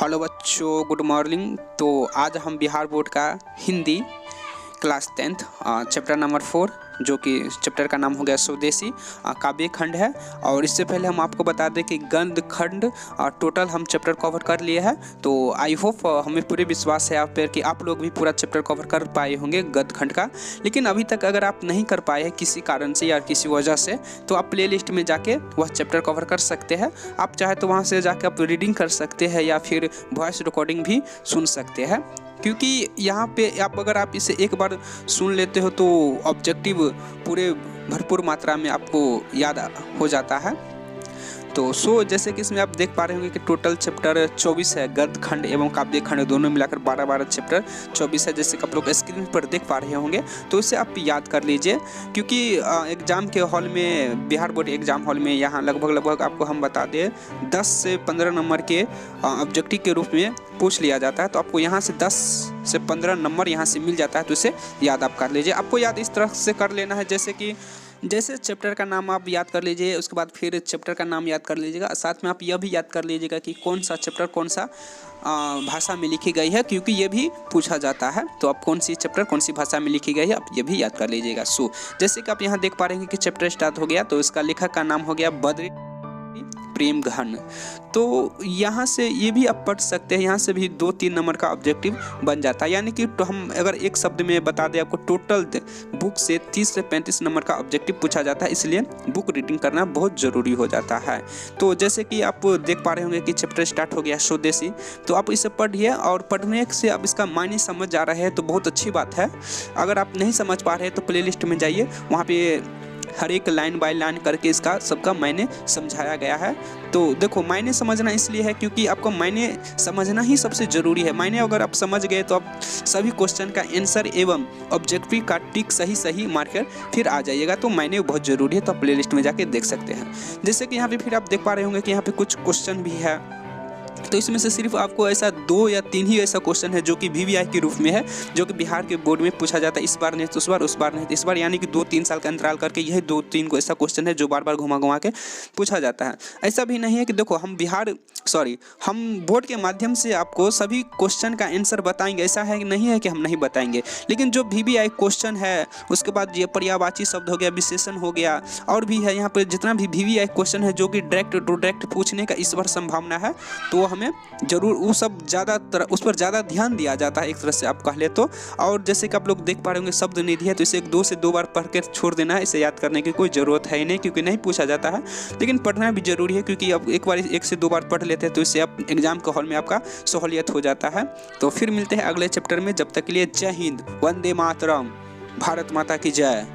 Hello बच्चों, good morning. तो आज हम बिहार बोर्ड का Hindi class 10th chapter number 4 जो कि चैप्टर का नाम हो गया स्वदेशी काव्य खंड है। और इससे पहले हम आपको बता दें कि गद्य खंड टोटल हम चैप्टर कवर कर लिए हैं। तो आई होप हमें पूरे विश्वास है आप पर कि आप लोग भी पूरा चैप्टर कवर कर पाए होंगे गद्य खंड का। लेकिन अभी तक अगर आप नहीं कर पाए हैं किसी कारण से या किसी वजह से, तो आप प्ले लिस्ट में जाके वह चैप्टर कवर कर सकते हैं। आप चाहे तो वहाँ से जाके आप रीडिंग कर सकते हैं या फिर वॉइस रिकॉर्डिंग भी सुन सकते हैं, क्योंकि यहाँ पे अगर आप इसे एक बार सुन लेते हो तो ऑब्जेक्टिव पूरे भरपूर मात्रा में आपको याद हो जाता है। तो जैसे कि इसमें आप देख पा रहे होंगे कि टोटल चैप्टर 24 है। गद्य खंड एवं काव्य खंड दोनों मिलाकर 12 चैप्टर 24 है, जैसे कि आप लोग स्क्रीन पर देख पा रहे होंगे। तो इसे आप याद कर लीजिए, क्योंकि एग्ज़ाम के हॉल में, बिहार बोर्ड एग्ज़ाम हॉल में यहाँ लगभग आपको हम बता दें 10 से 15 नंबर के ऑब्जेक्टिव के रूप में पूछ लिया जाता है। तो आपको यहाँ से 10 से 15 नंबर यहाँ से मिल जाता है। तो इसे याद आप कर लीजिए। आपको याद इस तरह से कर लेना है जैसे चैप्टर का नाम आप याद कर लीजिए, उसके बाद फिर चैप्टर का नाम याद कर लीजिएगा। साथ में आप यह भी याद कर लीजिएगा कि कौन सा चैप्टर कौन सा भाषा में लिखी गई है, क्योंकि ये भी पूछा जाता है। तो आप कौन सी चैप्टर कौन सी भाषा में लिखी गई है, आप ये भी याद कर लीजिएगा। जैसे कि आप यहाँ देख पा रहे हैं कि चैप्टर स्टार्ट हो गया। तो इसका लेखक का नाम हो गया बद्री प्रेम घन। तो यहाँ से ये भी आप पढ़ सकते हैं, यहाँ से भी 2-3 नंबर का ऑब्जेक्टिव बन जाता है। यानी कि तो हम अगर एक शब्द में बता दें आपको, टोटल बुक से 30 से 35 नंबर का ऑब्जेक्टिव पूछा जाता है, इसलिए बुक रीडिंग करना बहुत ज़रूरी हो जाता है। तो जैसे कि आप देख पा रहे होंगे कि चैप्टर स्टार्ट हो गया स्वदेशी। तो आप इसे पढ़िए, और पढ़ने से अब इसका मायने समझ जा रहे हैं तो बहुत अच्छी बात है। अगर आप नहीं समझ पा रहे हैं तो प्ले लिस्ट में जाइए, वहाँ पे हर एक लाइन बाय लाइन करके इसका सबका मायने समझाया गया है। तो देखो, मायने समझना इसलिए है क्योंकि आपको मायने समझना ही सबसे ज़रूरी है। मायने अगर आप समझ गए तो आप सभी क्वेश्चन का आंसर एवं ऑब्जेक्टिव का टिक सही मारकर फिर आ जाइएगा। तो मायने बहुत ज़रूरी है। तो आप प्ले लिस्ट में जाके देख सकते हैं। जैसे कि यहाँ पे फिर आप देख पा रहे होंगे कि यहाँ पे कुछ क्वेश्चन भी है। तो इसमें से सिर्फ आपको ऐसा 2 या 3 ही ऐसा क्वेश्चन है जो कि VVI के रूप में है, जो कि बिहार के बोर्ड में पूछा जाता है। इस बार नहीं तो उस बार नहीं तो इस बार, यानी कि 2-3 साल का अंतराल करके यही 2-3 को ऐसा क्वेश्चन है जो बार घुमा के पूछा जाता है। ऐसा भी नहीं है कि देखो हम बोर्ड के माध्यम से आपको सभी क्वेश्चन का आंसर बताएंगे, ऐसा है कि नहीं है कि हम नहीं बताएंगे। लेकिन जो VVI क्वेश्चन है, उसके बाद ये पर्यायवाची शब्द हो गया, विशेषण हो गया, और भी है यहाँ पर जितना भी VVI क्वेश्चन है जो कि डायरेक्ट टू डायरेक्ट पूछने का इस बार संभावना है, तो हमें जरूर वो सब उस पर ज़्यादा ध्यान दिया जाता है, एक तरह से आप कह ले तो। और जैसे कि आप लोग देख पा रहे होंगे शब्द निधि है, तो इसे 2 से 2 बार पढ़ कर छोड़ देना है। इसे याद करने की कोई ज़रूरत है ही नहीं, क्योंकि नहीं पूछा जाता है। लेकिन पढ़ना भी जरूरी है, क्योंकि अब एक बार 1 से 2 बार पढ़ लेते हैं तो इससे आप एग्जाम के हॉल में आपका सहूलियत हो जाता है। तो फिर मिलते हैं अगले चैप्टर में। जब तक के लिए जय हिंद, वंदे मातरम, भारत माता की जय।